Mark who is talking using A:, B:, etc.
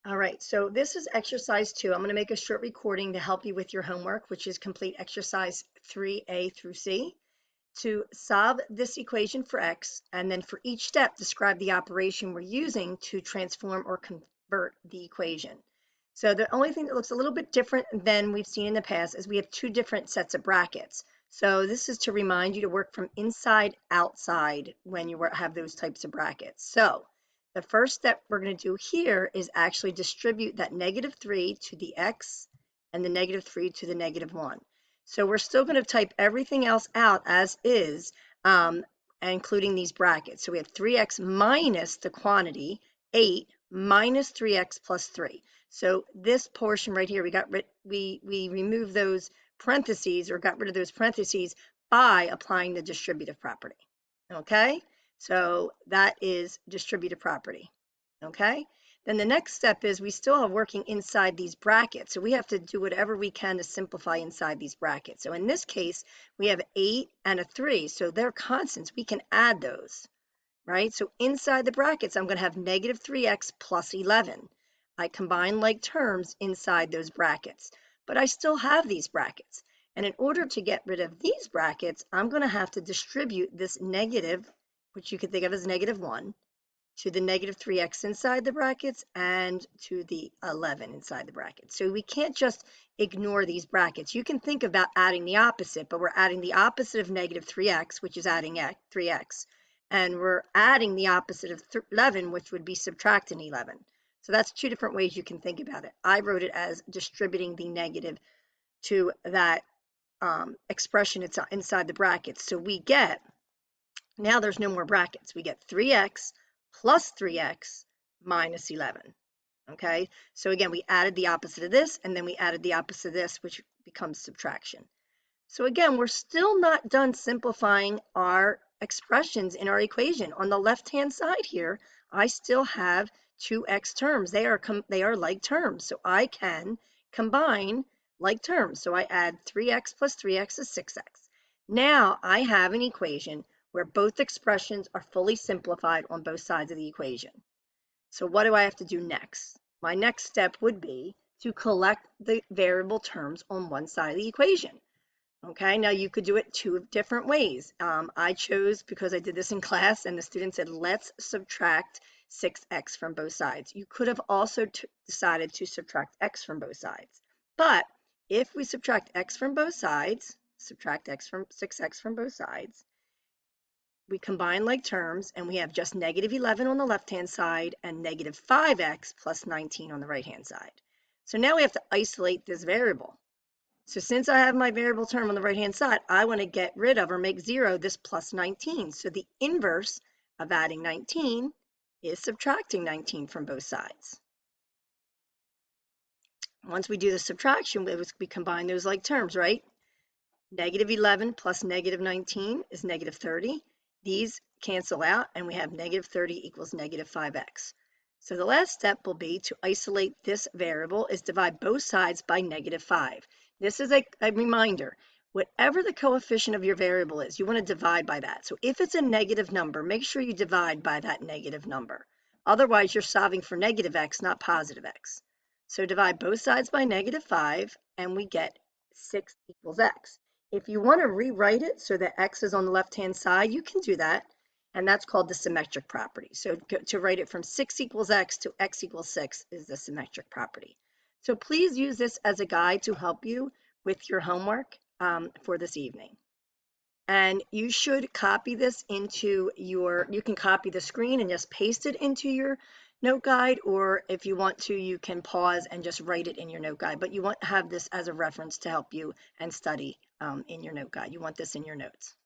A: All right, so this is exercise 2. I'm going to make a short recording to help you with your homework, which is complete exercise 3A through C. To solve this equation for x, and then for each step, describe the operation we're using to transform or convert the equation. So the only thing that looks a little bit different than we've seen in the past is we have two different sets of brackets. So this is to remind you to work from inside outside when you have those types of brackets. So the first step we're going to do here is actually distribute that -3 to the x and the -3 to the -1. So we're still going to type everything else out as is, including these brackets. So we have 3x minus the quantity, 8 minus 3x plus 3. So this portion right here, we removed those parentheses or got rid of those parentheses by applying the distributive property. Okay? So that is distributive property. Okay? Then the next step is we still are working inside these brackets. So we have to do whatever we can to simplify inside these brackets. So in this case, we have 8 and a 3. So they're constants. We can add those, right? So inside the brackets, I'm going to have -3x plus 11. I combine like terms inside those brackets, but I still have these brackets. And in order to get rid of these brackets, I'm going to have to distribute this negative, which you could think of as -1, to the -3x inside the brackets and to the 11 inside the brackets. So we can't just ignore these brackets. You can think about adding the opposite, but we're adding the opposite of -3x, which is adding 3x. And we're adding the opposite of 11, which would be subtracting 11. So that's two different ways you can think about it. I wrote it as distributing the negative to that expression it's inside the brackets. So we get, now there's no more brackets. We get 3x plus 3x minus 11. Okay, so again, we added the opposite of this, and then we added the opposite of this, which becomes subtraction. So again, we're still not done simplifying our expressions in our equation. On the left-hand side here, I still have two x terms. They are like terms, so I can combine like terms. So I add 3x plus 3x is 6x. Now I have an equation where both expressions are fully simplified on both sides of the equation. So what do I have to do next? My next step would be to collect the variable terms on one side of the equation. Okay, now you could do it two different ways. I chose, because I did this in class and the student said, let's subtract 6x from both sides. You could have also decided to subtract x from both sides. But if we subtract x from both sides, subtract x from 6x from both sides, we combine like terms and we have just -11 on the left-hand side and -5x plus 19 on the right-hand side. So now we have to isolate this variable. So since I have my variable term on the right-hand side, I want to get rid of or make 0 this plus 19. So the inverse of adding 19 is subtracting 19 from both sides. Once we do the subtraction, we combine those like terms, right? -11 plus -19 is -30. These cancel out and we have -30 equals -5x. So the last step will be to isolate this variable is divide both sides by -5. This is a reminder. Whatever the coefficient of your variable is, you want to divide by that. So if it's a negative number, make sure you divide by that negative number. Otherwise, you're solving for negative x, not positive x. So divide both sides by -5 and we get 6 equals x. If you want to rewrite it so that x is on the left-hand side, you can do that, and that's called the symmetric property. So to write it from 6 equals x to x equals 6 is the symmetric property. So please use this as a guide to help you with your homework for this evening. And you should copy this into you can copy the screen and just paste it into your note guide, or if you want to, you can pause and just write it in your note guide, but you want to have this as a reference to help you and study in your note guide. You want this in your notes.